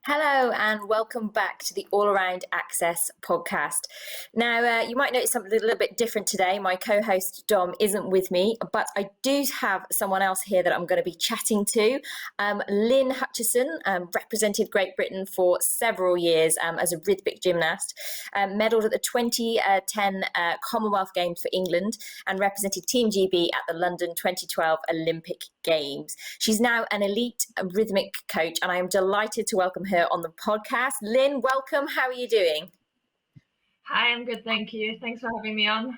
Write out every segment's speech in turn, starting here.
Hello and welcome back to the All Around Access podcast. Now, you might notice something a little bit different today. My co-host Dom isn't with me, but I do have someone else here that I'm going to be chatting to. Lynne Hutchison represented Great Britain for several years as a rhythmic gymnast, medalled at the 2010 Commonwealth Games for England and represented Team GB at the London 2012 Olympic Games. She's now an elite rhythmic coach and I am delighted to welcome her on the podcast. Lynne, welcome. How are you doing? Hi, I'm good, thank you. Thanks for having me on.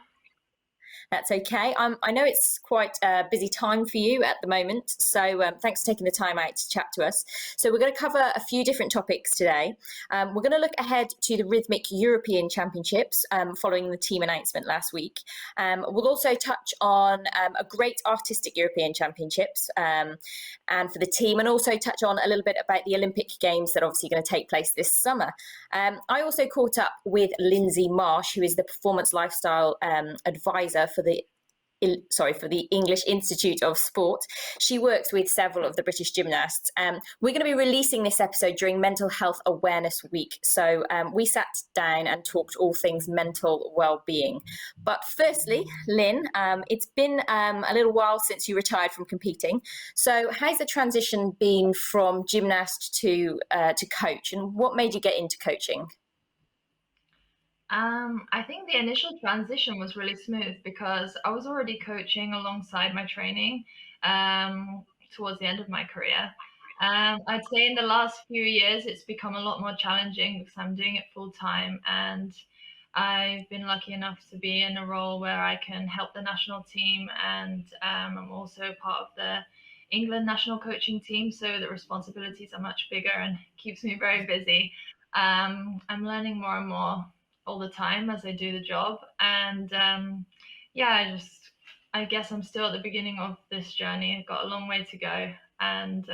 That's okay. I know it's quite a busy time for you at the moment, so thanks for taking the time out to chat to us. So we're going to cover a few different topics today. We're going to look ahead to the Rhythmic European Championships following the team announcement last week. We'll also touch on a great artistic European Championships and for the team, and also touch on a little bit about the Olympic Games that are obviously going to take place this summer. I also caught up with Lynsey Marsh, who is the performance lifestyle advisor for the English Institute of Sport. She works with several of the British gymnasts. We're going to be releasing this episode during Mental Health Awareness Week. So we sat down and talked all things mental well-being. But firstly, Lynne, it's been a little while since you retired from competing. So how's the transition been from gymnast to coach, and what made you get into coaching? I think the initial transition was really smooth because I was already coaching alongside my training towards the end of my career. I'd say in the last few years, it's become a lot more challenging because I'm doing it full time, and I've been lucky enough to be in a role where I can help the national team, and I'm also part of the England national coaching team, so the responsibilities are much bigger and keeps me very busy. I'm learning more and more all the time as I do the job. And yeah, I guess I'm still at the beginning of this journey. I've got a long way to go, and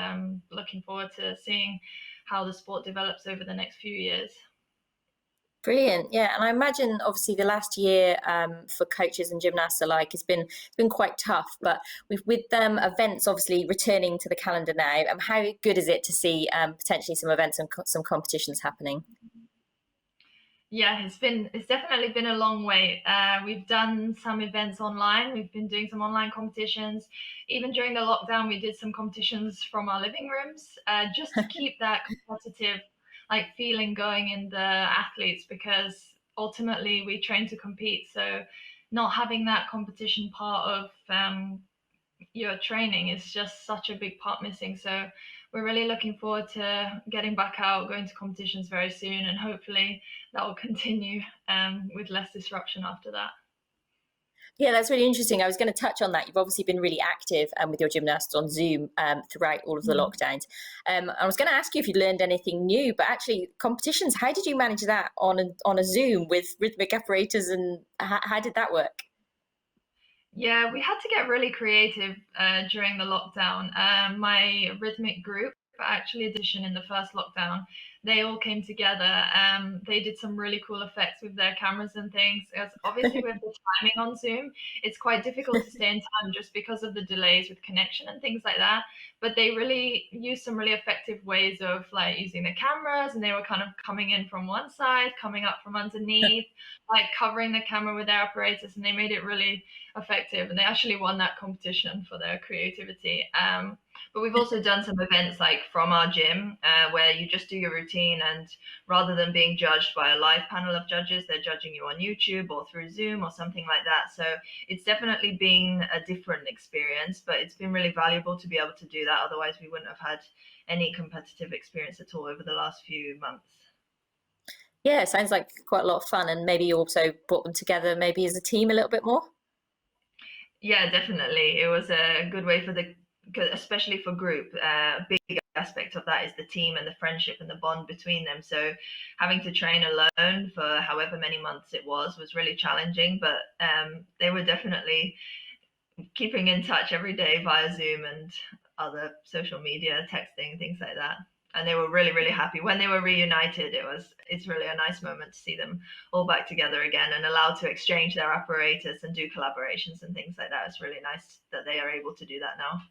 looking forward to seeing how the sport develops over the next few years. Brilliant, yeah, and I imagine obviously the last year for coaches and gymnasts alike has been quite tough. But with events obviously returning to the calendar now, how good is it to see potentially some events and some competitions happening? Yeah, it's definitely been a long wait. We've done some events online. We've been doing some online competitions. Even during the lockdown, we did some competitions from our living rooms, just to keep that competitive feeling going in the athletes, because ultimately we train to compete. So not having that competition part of your training is just such a big part missing. So we're really looking forward to getting back out, going to competitions very soon, and hopefully that will continue with less disruption after that. Yeah, that's really interesting. I was going to touch on that. You've obviously been really active with your gymnasts on Zoom throughout all of the lockdowns. I was going to ask you if you'd learned anything new, but actually competitions, how did you manage that on a Zoom with rhythmic operators, and how did that work? Yeah, we had to get really creative during the lockdown. My rhythmic group, actually edition in the first lockdown, they all came together. They did some really cool effects with their cameras and things. As obviously with the timing on Zoom, it's quite difficult to stay in time just because of the delays with connection and things like that. But they really used some really effective ways of using the cameras, and they were kind of coming in from one side, coming up from underneath, covering the camera with their apparatus, and they made it really effective, and they actually won that competition for their creativity. But we've also done some events from our gym where you just do your routine, and rather than being judged by a live panel of judges, they're judging you on YouTube or through Zoom or something like that. So it's definitely been a different experience, but it's been really valuable to be able to do that. Otherwise, we wouldn't have had any competitive experience at all over the last few months. Yeah, it sounds like quite a lot of fun, and maybe you also brought them together maybe as a team a little bit more. Yeah, definitely. It was a good way especially for group. Big aspect of that is the team and the friendship and the bond between them. So having to train alone for however many months it was really challenging, but they were definitely keeping in touch every day via Zoom and other social media, texting, things like that. And they were really, really happy when they were reunited. It's really a nice moment to see them all back together again and allowed to exchange their apparatus and do collaborations and things like that. It's really nice that they are able to do that now.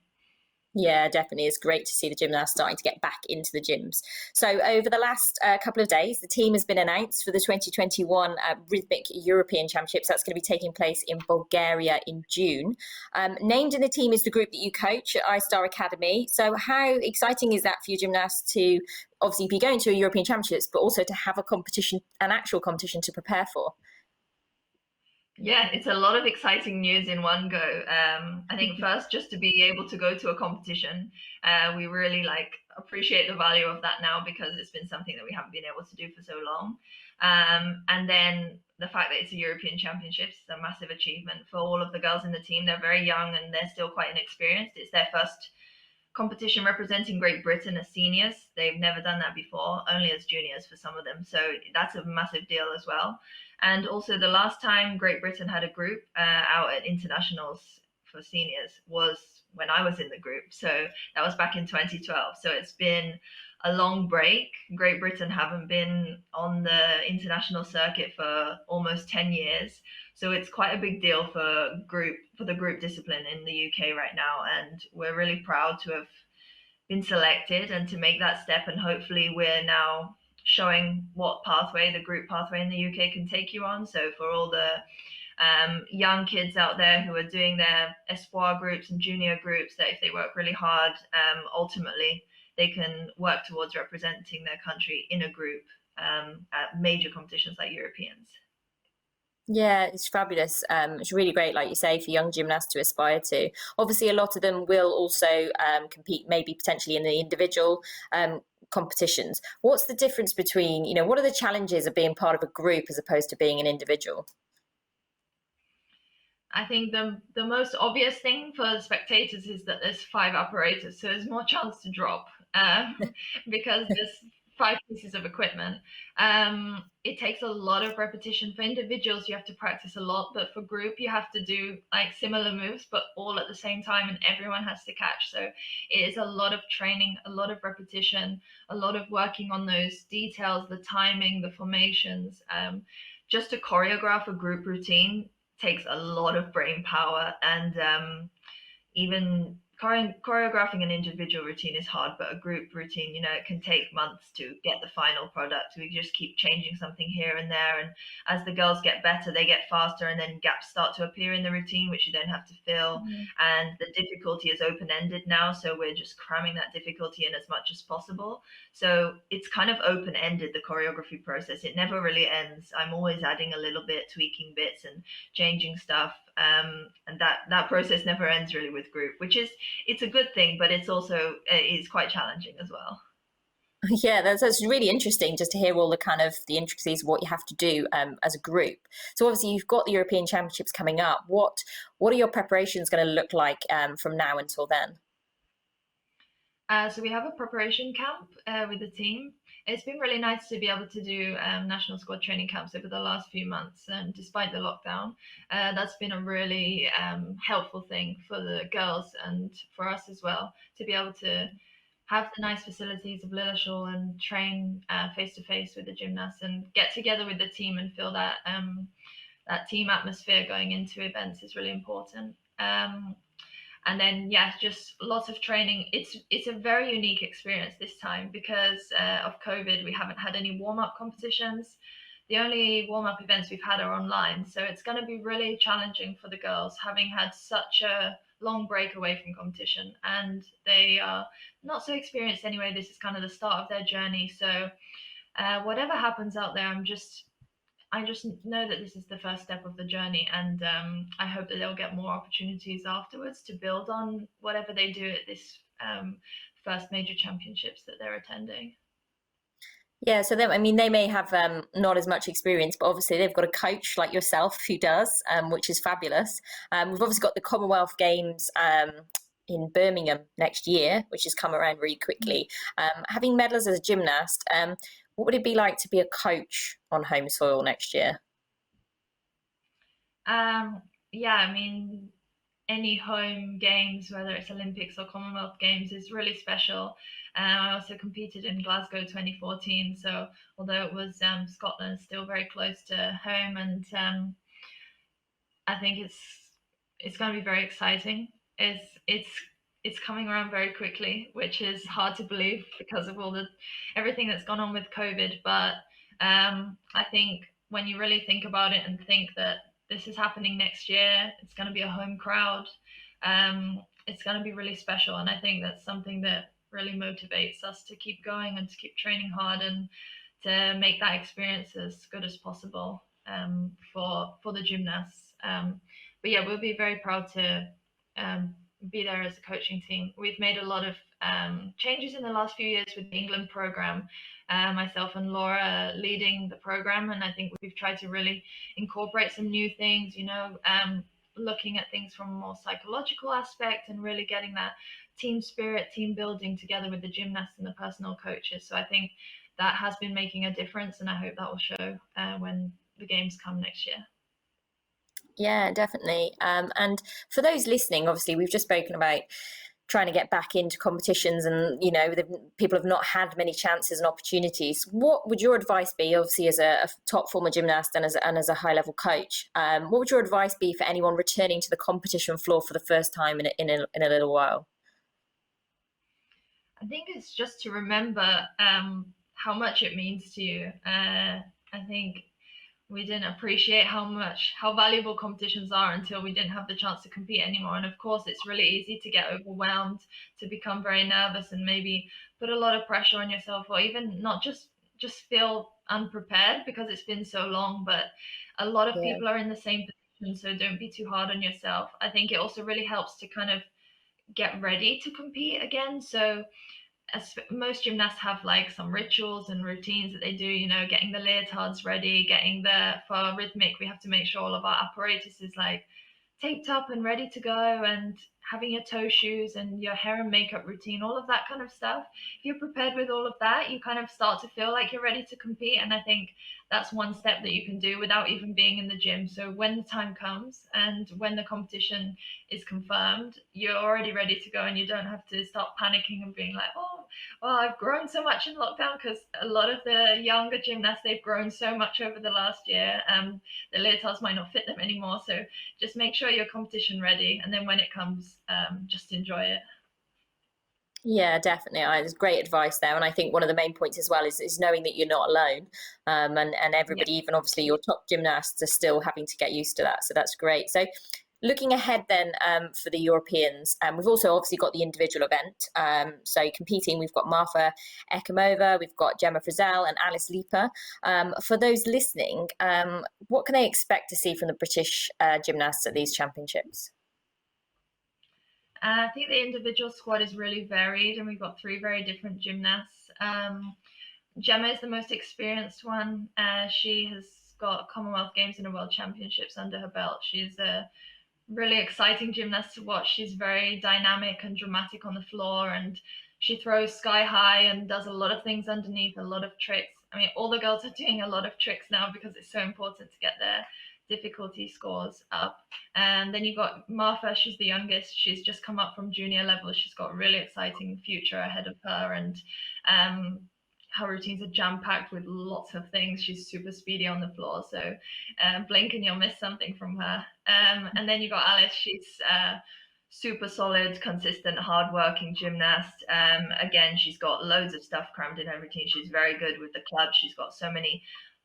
Yeah, definitely. It's great to see the gymnasts starting to get back into the gyms. So, over the last couple of days, the team has been announced for the 2021 Rhythmic European Championships. That's going to be taking place in Bulgaria in June. Named in the team is the group that you coach at iStar Academy. So, how exciting is that for you gymnasts to obviously be going to a European Championships, but also to have a competition, an actual competition to prepare for? Yeah, it's a lot of exciting news in one go. I think first, just to be able to go to a competition, we really like appreciate the value of that now because it's been something that we haven't been able to do for so long. And then the fact that it's a European Championships is a massive achievement for all of the girls in the team. They're very young and they're still quite inexperienced. It's their first competition representing Great Britain as seniors. They've never done that before, only as juniors for some of them. So that's a massive deal as well. And also, the last time Great Britain had a group out at internationals for seniors was when I was in the group. So that was back in 2012. So it's been a long break. Great Britain haven't been on the international circuit for almost 10 years. So it's quite a big deal for the group discipline in the UK right now, and we're really proud to have been selected and to make that step. And hopefully, we're now showing what pathway the group pathway in the UK can take you on. So for all the young kids out there who are doing their espoir groups and junior groups, that if they work really hard, ultimately they can work towards representing their country in a group at major competitions like Europeans. Yeah, it's fabulous. It's really great, like you say, for young gymnasts to aspire to. Obviously, a lot of them will also compete, maybe potentially in the individual competitions. What's the difference between, what are the challenges of being part of a group as opposed to being an individual? I think the most obvious thing for spectators is that there's five apparatus, so there's more chance to drop because there's five pieces of equipment. It takes a lot of repetition. For individuals, you have to practice a lot, but for group, you have to do like similar moves, but all at the same time, and everyone has to catch. So it is a lot of training, a lot of repetition, a lot of working on those details, the timing, the formations. Just to choreograph a group routine takes a lot of brain power, and even choreographing an individual routine is hard, but a group routine, it can take months to get the final product. We just keep changing something here and there, and as the girls get better, they get faster, and then gaps start to appear in the routine, which you then have to fill. Mhm. And the difficulty is open-ended now, so we're just cramming that difficulty in as much as possible. So it's kind of open-ended, the choreography process. It never really ends. I'm always adding a little bit, tweaking bits, and changing stuff. And that process never ends really with group, which is it's a good thing, but it's also is quite challenging as well. Yeah, that's really interesting just to hear all the kind of the intricacies of what you have to do as a group. So obviously you've got the European Championships coming up. What are your preparations going to look like from now until then? So we have a preparation camp with the team. It's been really nice to be able to do national squad training camps over the last few months, and despite the lockdown, that's been a really helpful thing for the girls and for us as well to be able to have the nice facilities of Lilleshall and train face to face with the gymnasts and get together with the team and feel that that team atmosphere going into events is really important. And then yeah, just lots of training. It's a very unique experience this time because of COVID. We haven't had any warm-up competitions. The only warm-up events we've had are online, so it's going to be really challenging for the girls having had such a long break away from competition, and they are not so experienced anyway. This is kind of the start of their journey, so whatever happens out there, I just know that this is the first step of the journey, and I hope that they'll get more opportunities afterwards to build on whatever they do at this first major championships that they're attending. Yeah, so they may have not as much experience, but obviously they've got a coach like yourself who does, which is fabulous. We've obviously got the Commonwealth Games in Birmingham next year, which has come around really quickly. Having medals as a gymnast, what would it be like to be a coach on home soil next year? Yeah, I mean, any home games, whether it's Olympics or Commonwealth Games, is really special. I also competed in Glasgow 2014, so although it was Scotland, still very close to home, and I think it's going to be very exciting. It's it's coming around very quickly, which is hard to believe because of everything that's gone on with COVID. But I think when you really think about it and think that this is happening next year, it's going to be a home crowd. It's going to be really special, and I think that's something that really motivates us to keep going and to keep training hard and to make that experience as good as possible for the gymnasts. But yeah, we'll be very proud to be there as a coaching team. We've made a lot of changes in the last few years with the England program. Myself and Laura leading the program, and I think we've tried to really incorporate some new things, looking at things from a more psychological aspect and really getting that team spirit, team building together with the gymnasts and the personal coaches. So I think that has been making a difference, and I hope that will show when the games come next year. Yeah, definitely. And for those listening, obviously, we've just spoken about trying to get back into competitions, and people have not had many chances and opportunities. What would your advice be, obviously, as a top former gymnast and as a high level coach? What would your advice be for anyone returning to the competition floor for the first time in a little while? I think it's just to remember how much it means to you. I think we didn't appreciate how valuable competitions are until we didn't have the chance to compete anymore. And of course, it's really easy to get overwhelmed, to become very nervous and maybe put a lot of pressure on yourself, or even not just feel unprepared because it's been so long. But a lot of people are in the same position, so don't be too hard on yourself. I think it also really helps to kind of get ready to compete again. So as most gymnasts have like some rituals and routines that they do, getting the leotards ready, for rhythmic, we have to make sure all of our apparatus is like taped up and ready to go, and having your toe shoes and your hair and makeup routine, all of that kind of stuff. If you're prepared with all of that, you kind of start to feel like you're ready to compete. And I think that's one step that you can do without even being in the gym. So when the time comes and when the competition is confirmed, you're already ready to go, and you don't have to start panicking and being like, oh, well, I've grown so much in lockdown, because a lot of the younger gymnasts, they've grown so much over the last year. The leotards might not fit them anymore. So just make sure you're competition ready, and then when it comes, just enjoy it. Yeah, definitely. There's great advice there. And I think one of the main points as well is knowing that you're not alone. And everybody, even obviously your top gymnasts, are still having to get used to that. So that's great. So looking ahead then for the Europeans, we've also obviously got the individual event. So competing, we've got Marfa Ekimova, we've got Gemma Frizzell and Alice Leaper. For those listening, what can they expect to see from the British gymnasts at these championships? I think the individual squad is really varied, and we've got 3 very different gymnasts. Gemma is the most experienced one. She has got Commonwealth Games and a World Championships under her belt. She's a really exciting gymnast to watch. She's very dynamic and dramatic on the floor, and she throws sky high and does a lot of things underneath, a lot of tricks. I mean, all the girls are doing a lot of tricks now because it's so important to get their difficulty scores up. And then you've got Marfa, she's the youngest. She's just come up from junior level. She's got a really exciting future ahead of her, and her routines are jam-packed with lots of things. She's super speedy on the floor, so blink and you'll miss something from her. And then you've got Alice. She's super solid, consistent, hard-working gymnast. Again, she's got loads of stuff crammed in her routine. She's very good with the club. She's got so many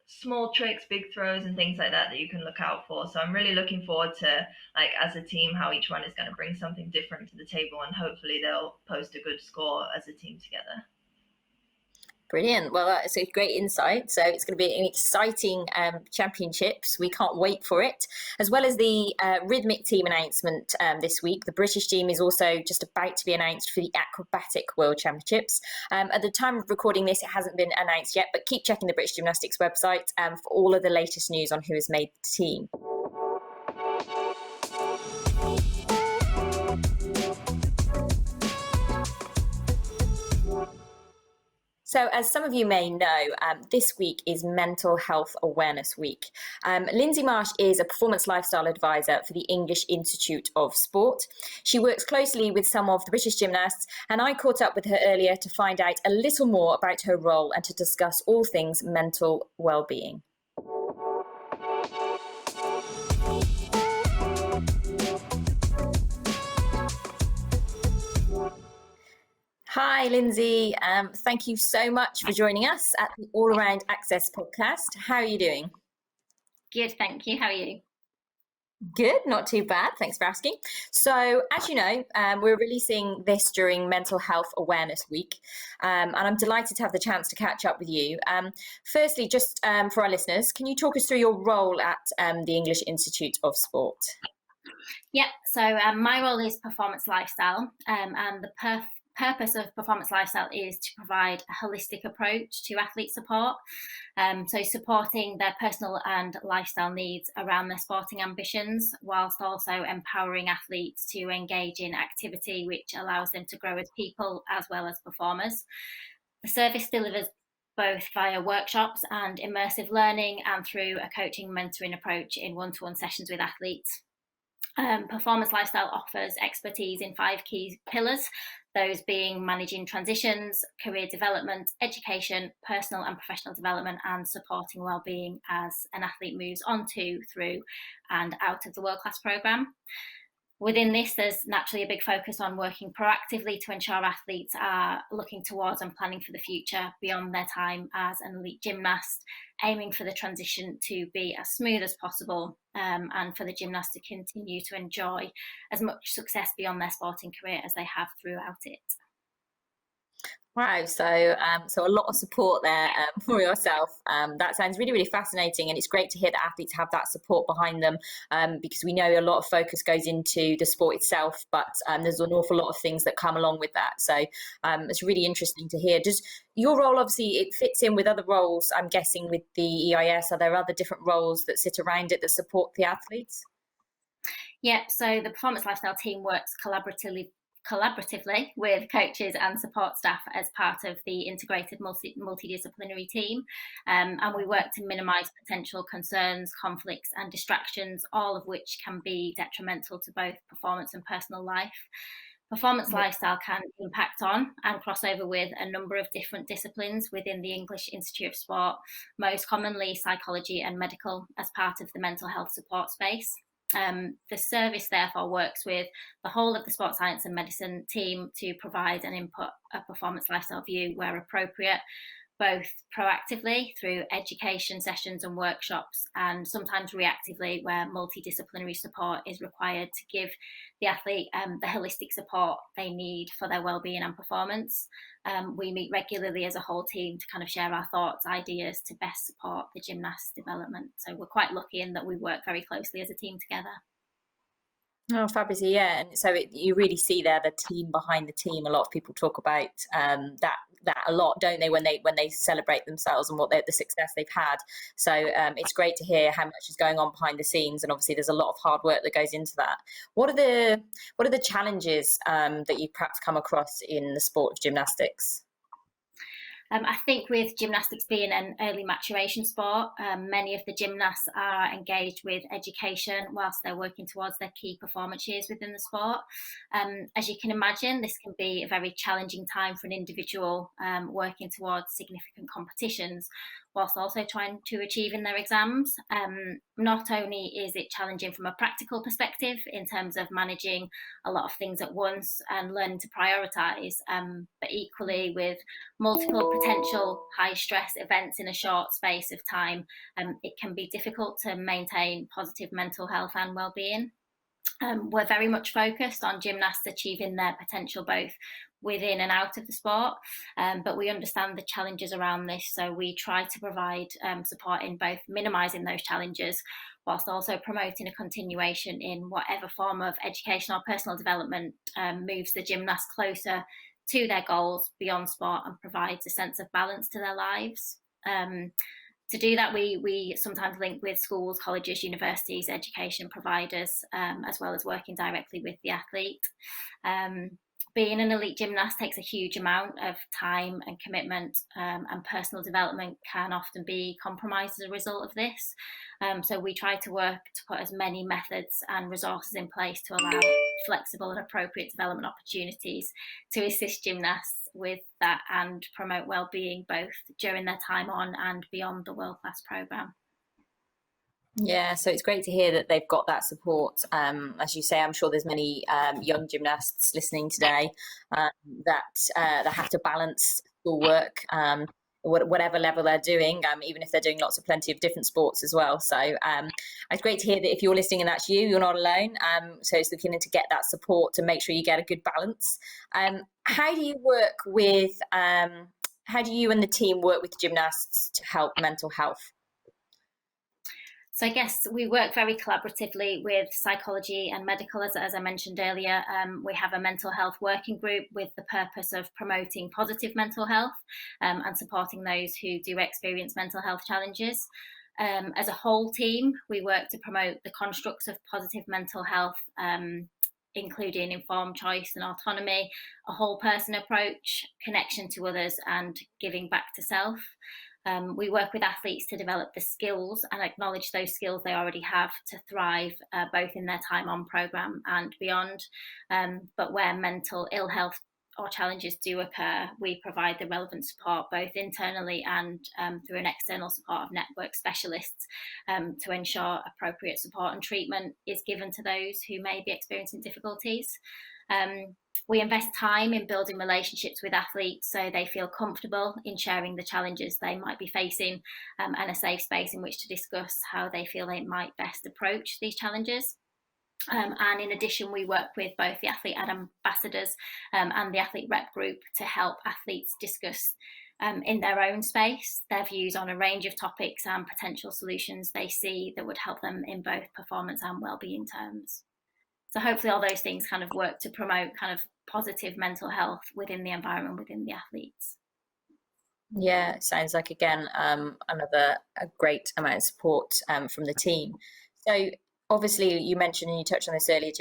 small tricks, big throws, and things like that you can look out for. So I'm really looking forward to, like, as a team, how each one is going to bring something different to the table, and hopefully they'll post a good score as a team together. Brilliant. Well, that's a great insight. So it's going to be an exciting championships. We can't wait for it. As well as the rhythmic team announcement this week, the British team is also just about to be announced for the acrobatic world championships. At the time of recording this, it hasn't been announced yet, but keep checking the British Gymnastics website for all of the latest news on who has made the team. So as some of you may know, this week is Mental Health Awareness Week. Lindsay Marsh is a performance lifestyle advisor for the English Institute of Sport. She works closely with some of the British gymnasts, and I caught up with her earlier to find out a little more about her role and to discuss all things mental well-being. Hi, Lindsay. Thank you so much for joining us at the All Around Access podcast. How are you doing? Good, thank you. How are you? Good, not too bad. Thanks for asking. So, as you know, we're releasing this during Mental Health Awareness Week, and I'm delighted to have the chance to catch up with you. Firstly, just for our listeners, can you talk us through your role at the English Institute of Sport? Yep, so my role is performance lifestyle, and the purpose of performance lifestyle is to provide a holistic approach to athlete support. So supporting their personal and lifestyle needs around their sporting ambitions, whilst also empowering athletes to engage in activity which allows them to grow as people as well as performers. The service delivers both via workshops and immersive learning and through a coaching mentoring approach in one-to-one sessions with athletes. Performance lifestyle offers expertise in 5 key pillars, those being managing transitions, career development, education, personal and professional development, and supporting well-being as an athlete moves on to, through, and out of the world-class programme. Within this, there's naturally a big focus on working proactively to ensure athletes are looking towards and planning for the future beyond their time as an elite gymnast, aiming for the transition to be as smooth as possible, and for the gymnast to continue to enjoy as much success beyond their sporting career as they have throughout it. Wow, so a lot of support there for yourself. That sounds really, really fascinating, and it's great to hear that athletes have that support behind them, because we know a lot of focus goes into the sport itself, but there's an awful lot of things that come along with that. So it's really interesting to hear. Does your role, obviously, it fits in with other roles, I'm guessing, with the EIS? Are there other different roles that sit around it that support the athletes? Yep, so the performance lifestyle team works collaboratively with coaches and support staff as part of the integrated multidisciplinary team, and we work to minimise potential concerns, conflicts and distractions, all of which can be detrimental to both performance and personal life. Performance lifestyle can impact on and cross over with a number of different disciplines within the English Institute of Sport, most commonly psychology and medical, as part of the mental health support space. The service therefore works with the whole of the sports science and medicine team to provide and input a performance lifestyle view where appropriate, both proactively through education sessions and workshops, and sometimes reactively where multidisciplinary support is required to give the athlete the holistic support they need for their well-being and performance. We meet regularly as a whole team to kind of share our thoughts, ideas to best support the gymnast development. So we're quite lucky in that we work very closely as a team together. Oh, fabulous. Yeah. And so you really see there the team behind the team. A lot of people talk about that a lot, don't they, when they celebrate themselves and the success they've had. So it's great to hear how much is going on behind the scenes, and obviously there's a lot of hard work that goes into that. What are the challenges that you perhaps come across in the sport of gymnastics? I think with gymnastics being an early maturation sport, many of the gymnasts are engaged with education whilst they're working towards their key performance years within the sport. As you can imagine, this can be a very challenging time for an individual working towards significant competitions, whilst also trying to achieve in their exams. Not only is it challenging from a practical perspective in terms of managing a lot of things at once and learning to prioritise, but equally with multiple potential high stress events in a short space of time, it can be difficult to maintain positive mental health and well-being. We're very much focused on gymnasts achieving their potential both within and out of the sport, but we understand the challenges around this, so we try to provide support in both minimising those challenges whilst also promoting a continuation in whatever form of education or personal development moves the gymnast closer to their goals beyond sport and provides a sense of balance to their lives. To do that, we sometimes link with schools, colleges, universities, education providers, as well as working directly with the athlete. Being an elite gymnast takes a huge amount of time and commitment, and personal development can often be compromised as a result of this. So we try to work to put as many methods and resources in place to allow flexible and appropriate development opportunities to assist gymnasts with that and promote well-being both during their time on and beyond the world-class programme. Yeah, so it's great to hear that they've got that support. As you say, I'm sure there's many young gymnasts listening today that have to balance schoolwork, whatever level they're doing, even if they're doing plenty of different sports as well. So it's great to hear that if you're listening and that's you, you're not alone. So it's looking to get that support to make sure you get a good balance. How do you work with, how do you and the team work with gymnasts to help mental health? So I guess we work very collaboratively with psychology and medical, as I mentioned earlier. We have a mental health working group with the purpose of promoting positive mental health and supporting those who do experience mental health challenges. As a whole team, we work to promote the constructs of positive mental health, including informed choice and autonomy, a whole person approach, connection to others, and giving back to self. We work with athletes to develop the skills and acknowledge those skills they already have to thrive, both in their time on programme and beyond. But where mental ill health or challenges do occur, we provide the relevant support both internally and through an external support of network specialists to ensure appropriate support and treatment is given to those who may be experiencing difficulties. We invest time in building relationships with athletes so they feel comfortable in sharing the challenges they might be facing, and a safe space in which to discuss how they feel they might best approach these challenges. And in addition, we work with both the athlete ambassadors and the athlete rep group to help athletes discuss in their own space their views on a range of topics and potential solutions they see that would help them in both performance and wellbeing terms. So hopefully all those things kind of work to promote kind of positive mental health within the environment, within the athletes. Yeah, it sounds like, again, a great amount of support from the team. So obviously you mentioned, and you touched on this earlier,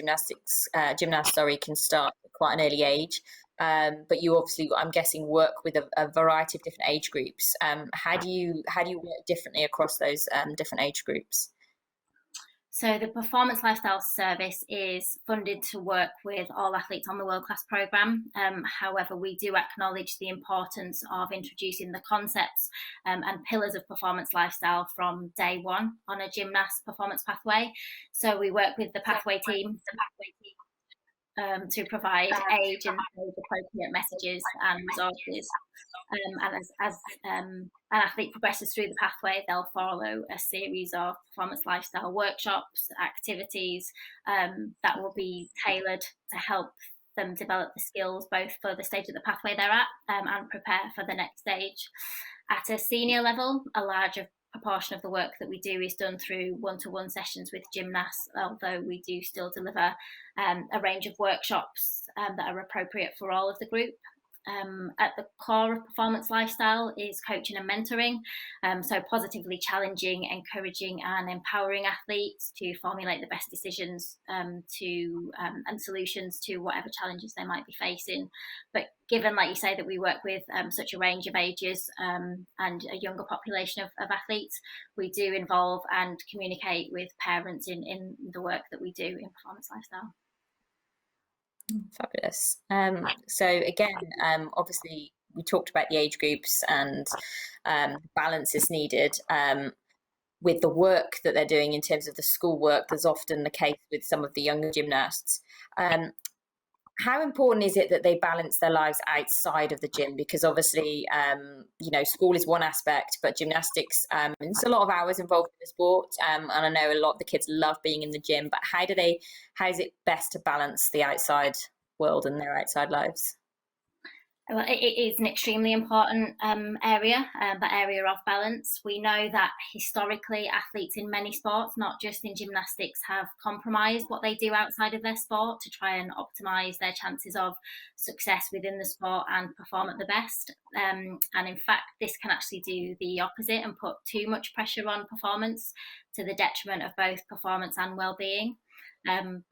gymnasts can start at quite an early age. But you obviously, I'm guessing, work with a variety of different age groups. How do you work differently across those different age groups? So the Performance Lifestyle Service is funded to work with all athletes on the World Class programme. However, we do acknowledge the importance of introducing the concepts and pillars of performance lifestyle from day one on a gymnast performance pathway. So we work with the pathway team to provide age and appropriate messages and resources. And as an athlete progresses through the pathway, they'll follow a series of performance lifestyle workshops, activities that will be tailored to help them develop the skills both for the stage of the pathway they're at and prepare for the next stage. At a senior level, a larger proportion of the work that we do is done through one-to-one sessions with gymnasts, although we do still deliver a range of workshops that are appropriate for all of the group. At the core of performance lifestyle is coaching and mentoring, so positively challenging, encouraging and empowering athletes to formulate the best decisions and solutions to whatever challenges they might be facing. But given, like you say, that we work with such a range of ages and a younger population of athletes, we do involve and communicate with parents in the work that we do in performance lifestyle. Fabulous. So again, obviously we talked about the age groups and balance is needed with the work that they're doing in terms of the school work. There's often the case with some of the younger gymnasts. How important is it that they balance their lives outside of the gym? Because obviously, school is one aspect, but gymnastics, there's a lot of hours involved in the sport. And I know a lot of the kids love being in the gym, but how is it best to balance the outside world and their outside lives? Well, it is an extremely important area, that area of balance. We know that historically athletes in many sports, not just in gymnastics, have compromised what they do outside of their sport to try and optimise their chances of success within the sport and perform at the best. And in fact, this can actually do the opposite and put too much pressure on performance to the detriment of both performance and well-being.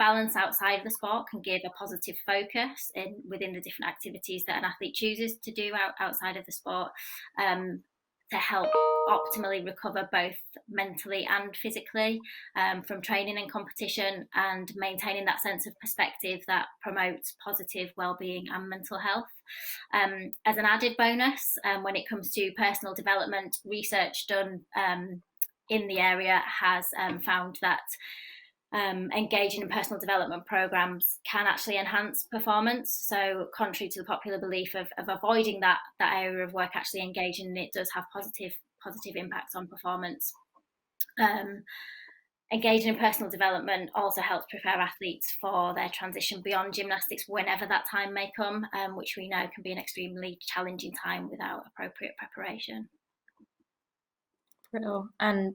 Balance outside of the sport can give a positive focus within the different activities that an athlete chooses to do outside of the sport to help optimally recover both mentally and physically from training and competition, and maintaining that sense of perspective that promotes positive well-being and mental health. As an added bonus, when it comes to personal development, research done in the area has found that engaging in personal development programs can actually enhance performance. So contrary to the popular belief of avoiding that area of work, actually engaging in it does have positive impacts on performance. Engaging in personal development also helps prepare athletes for their transition beyond gymnastics whenever that time may come, which we know can be an extremely challenging time without appropriate preparation. And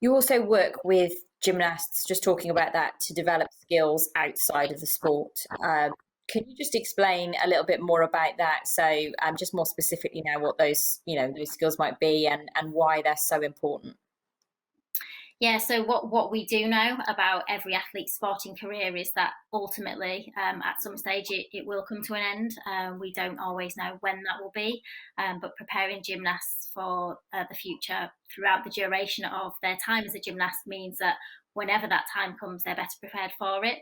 you also work with gymnasts, just talking about that, to develop skills outside of the sport. Can you just explain a little bit more about that? So just more specifically now what those skills might be and why they're so important. Yeah, so what we do know about every athlete's sporting career is that ultimately, at some stage, it will come to an end. We don't always know when that will be, but preparing gymnasts for the future throughout the duration of their time as a gymnast means that whenever that time comes, they're better prepared for it.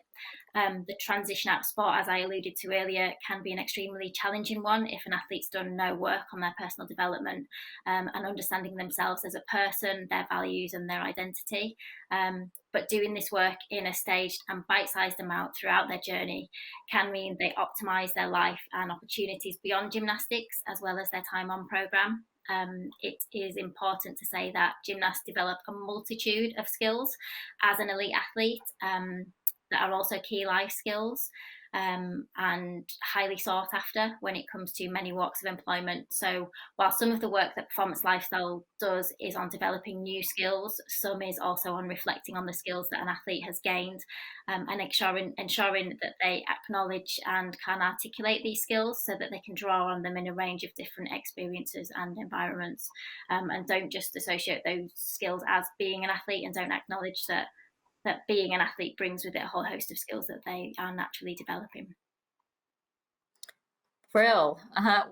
The transition out of sport, as I alluded to earlier, can be an extremely challenging one if an athlete's done no work on their personal development and understanding themselves as a person, their values and their identity. But doing this work in a staged and bite-sized amount throughout their journey can mean they optimise their life and opportunities beyond gymnastics as well as their time on programme. It is important to say that gymnasts develop a multitude of skills as an elite athlete that are also key life skills and highly sought after when it comes to many walks of employment. So while some of the work that Performance Lifestyle does is on developing new skills, some is also on reflecting on the skills that an athlete has gained and ensuring that they acknowledge and can articulate these skills so that they can draw on them in a range of different experiences and environments, and don't just associate those skills as being an athlete and don't acknowledge that being an athlete brings with it a whole host of skills that they are naturally developing. Brill.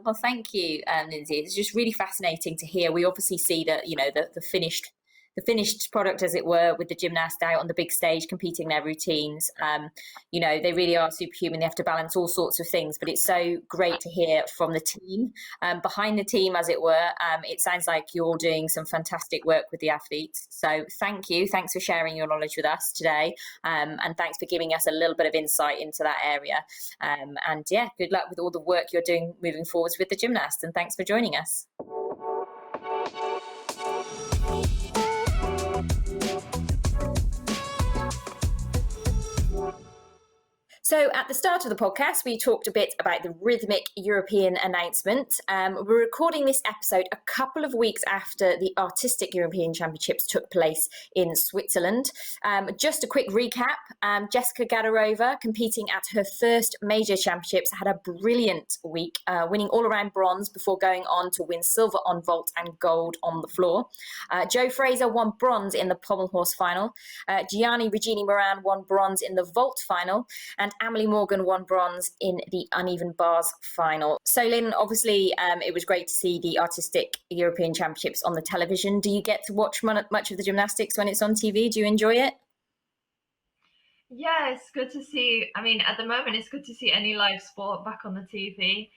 Well, thank you, Lindsay. It's just really fascinating to hear. We obviously see that, the finished product, as it were, with the gymnast out on the big stage competing their routines. They really are superhuman. They have to balance all sorts of things, but it's so great to hear from the team, behind the team, as it were. It sounds like you're doing some fantastic work with the athletes. So thank you. Thanks for sharing your knowledge with us today. And thanks for giving us a little bit of insight into that area. And yeah, good luck with all the work you're doing moving forwards with the gymnast. And thanks for joining us. So at the start of the podcast, we talked a bit about the Rhythmic European announcement. We're recording this episode a couple of weeks after the Artistic European Championships took place in Switzerland. Just a quick recap. Jessica Gadarova, competing at her first major championships, had a brilliant week, winning all-around bronze before going on to win silver on vault and gold on the floor. Jo Fraser won bronze in the pommel horse final. Gianni Regini Moran won bronze in the vault final. And Amelie Morgan won bronze in the uneven bars final. So Lynn, obviously it was great to see the Artistic European Championships on the television. Do you get to watch much of the gymnastics when it's on TV? Do you enjoy it? Yeah, it's good to see. I mean, at the moment, it's good to see any live sport back on the TV.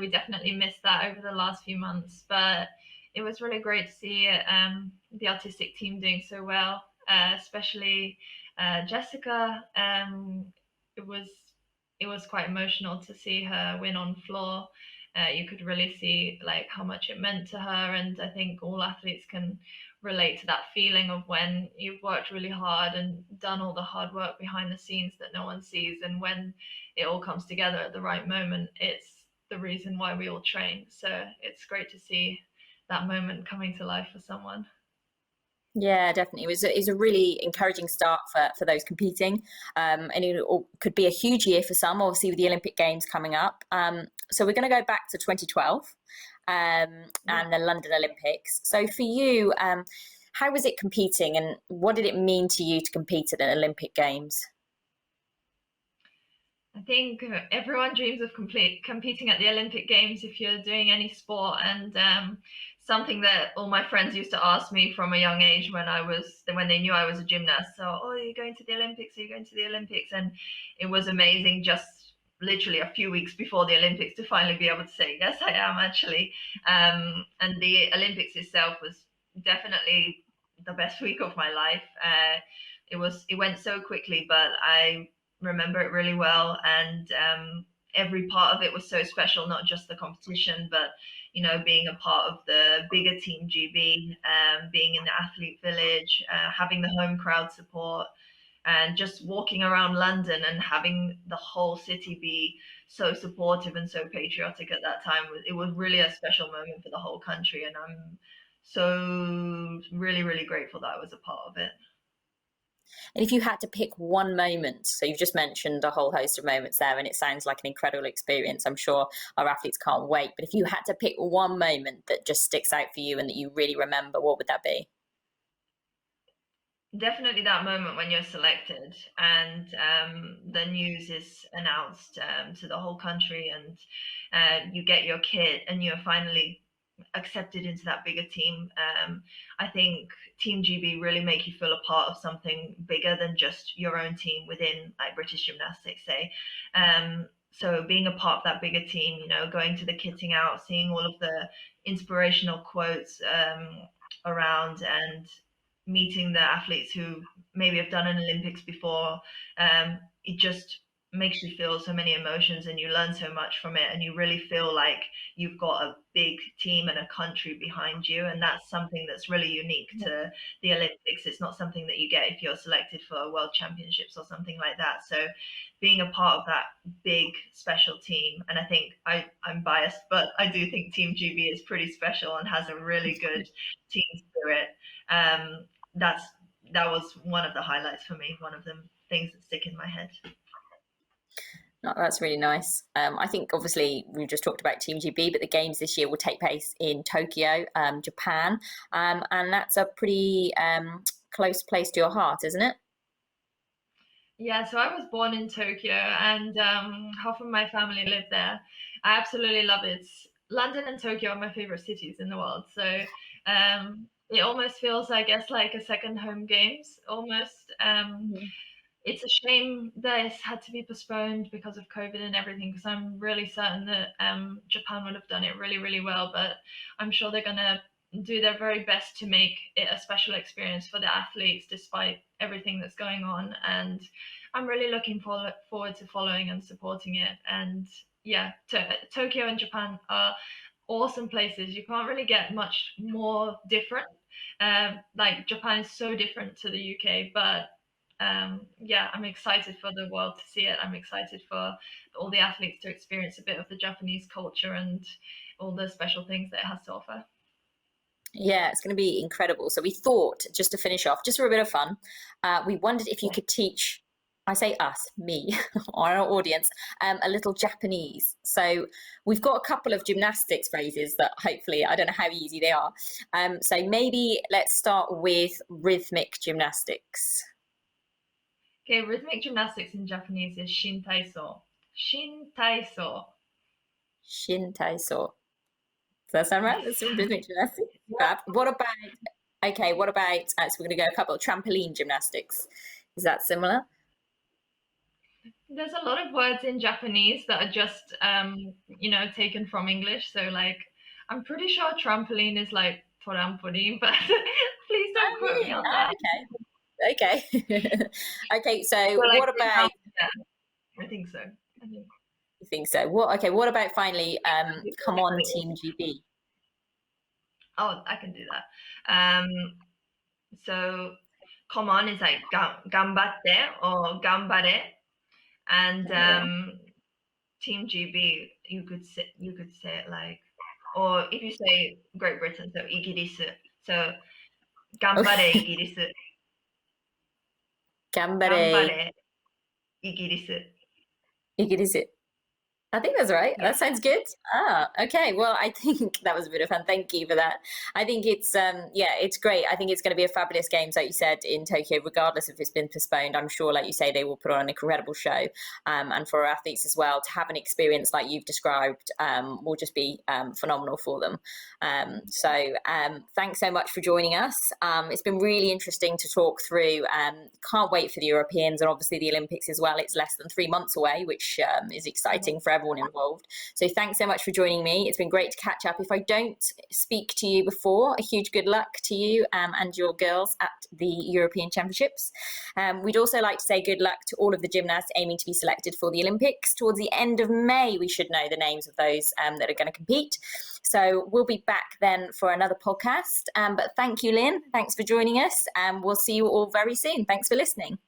We definitely missed that over the last few months, but it was really great to see the artistic team doing so well, especially Jessica. It was quite emotional to see her win on floor. You could really see like how much it meant to her, and I think all athletes can relate to that feeling of when you've worked really hard and done all the hard work behind the scenes that no one sees, and when it all comes together at the right moment, it's the reason why we all train. So it's great to see that moment coming to life for someone. Yeah, definitely. It was a really encouraging start for those competing. And it could be a huge year for some, obviously, with the Olympic Games coming up. So we're going to go back to 2012 and the London Olympics. So for you, how was it competing and what did it mean to you to compete at an Olympic Games? I think everyone dreams of competing at the Olympic Games if you're doing any sport, and something that all my friends used to ask me from a young age when they knew I was a gymnast. So, are you going to the Olympics? Are you going to the Olympics? And it was amazing just literally a few weeks before the Olympics to finally be able to say, yes, I am actually. And the Olympics itself was definitely the best week of my life. It went so quickly, but I remember it really well, and every part of it was so special. Not just the competition, but being a part of the bigger Team GB, being in the athlete village, having the home crowd support, and just walking around London and having the whole city be so supportive and so patriotic at that time. It was really a special moment for the whole country, and I'm so really, really grateful that I was a part of it. And if you had to pick one moment, so you've just mentioned a whole host of moments there, and it sounds like an incredible experience. I'm sure our athletes can't wait. But if you had to pick one moment that just sticks out for you and that you really remember, what would that be? Definitely that moment when you're selected and the news is announced to the whole country, and you get your kit and you're finally accepted into that bigger team. I think Team GB really make you feel a part of something bigger than just your own team within like British Gymnastics, say. So being a part of that bigger team, going to the kitting out, seeing all of the inspirational quotes around, and meeting the athletes who maybe have done an Olympics before, it just makes you feel so many emotions, and you learn so much from it, and you really feel like you've got a big team and a country behind you, and that's something that's really unique to the Olympics. It's not something that you get if you're selected for World Championships or something like that. So being a part of that big special team, and I think I'm biased, but I do think Team GB is pretty special and has a really good team spirit. That was one of the highlights for me, one of the things that stick in my head. No, that's really nice. I think obviously we've just talked about Team GB, but the games this year will take place in Tokyo, Japan, and that's a pretty close place to your heart, isn't it? Yeah, so I was born in Tokyo, and half of my family live there. I absolutely love it. London and Tokyo are my favorite cities in the world. So it almost feels, I guess, like a second home games almost. It's a shame that it's had to be postponed because of COVID and everything, because I'm really certain that Japan would have done it really, really well. But I'm sure they're going to do their very best to make it a special experience for the athletes despite everything that's going on. And I'm really looking forward to following and supporting it. And yeah, Tokyo and Japan are awesome places. You can't really get much more different. Like Japan is so different to the UK, but yeah, I'm excited for the world to see it. I'm excited for all the athletes to experience a bit of the Japanese culture and all the special things that it has to offer. Yeah, it's going to be incredible. So we thought, just to finish off, just for a bit of fun, we wondered if you could teach, I say us, me, our audience, a little Japanese. So we've got a couple of gymnastics phrases that hopefully, I don't know how easy they are. So maybe let's start with rhythmic gymnastics. Okay, rhythmic gymnastics in Japanese is shintaiso. Shintaiso. Shintaiso. Does that sound right? That's rhythmic gymnastics. Fab. What about, so we're going to go a couple of trampoline gymnastics. Is that similar? There's a lot of words in Japanese that are just, taken from English. So like, I'm pretty sure trampoline is like trampoline, but please don't quote me on that. Okay. Okay, so like, what about? I think so. You think so? What about finally? Come on, Team GB. Oh, I can do that. So, come on is like ganbatte or ganbare, and Team GB you could say it like, or if you say Great Britain, so igirisu. So, ganbare igirisu. Ganbare igirisu. Igirisu. I think that's right. Yeah. That sounds good. Okay. Well, I think that was a bit of fun. Thank you for that. I think it's, it's great. I think it's going to be a fabulous games, like you said, in Tokyo, regardless if it's been postponed. I'm sure, like you say, they will put on an incredible show. And for our athletes as well, to have an experience like you've described will just be phenomenal for them. So thanks so much for joining us. It's been really interesting to talk through. Can't wait for the Europeans and obviously the Olympics as well. It's less than 3 months away, which is exciting for everyone. everyone involved. So thanks so much for joining me. It's been great to catch up. If I don't speak to you before, a huge good luck to you and your girls at the European Championships. We'd also like to say good luck to all of the gymnasts aiming to be selected for the Olympics. Towards the end of May, we should know the names of those that are going to compete. So we'll be back then for another podcast. But thank you, Lynne. Thanks for joining us. And we'll see you all very soon. Thanks for listening.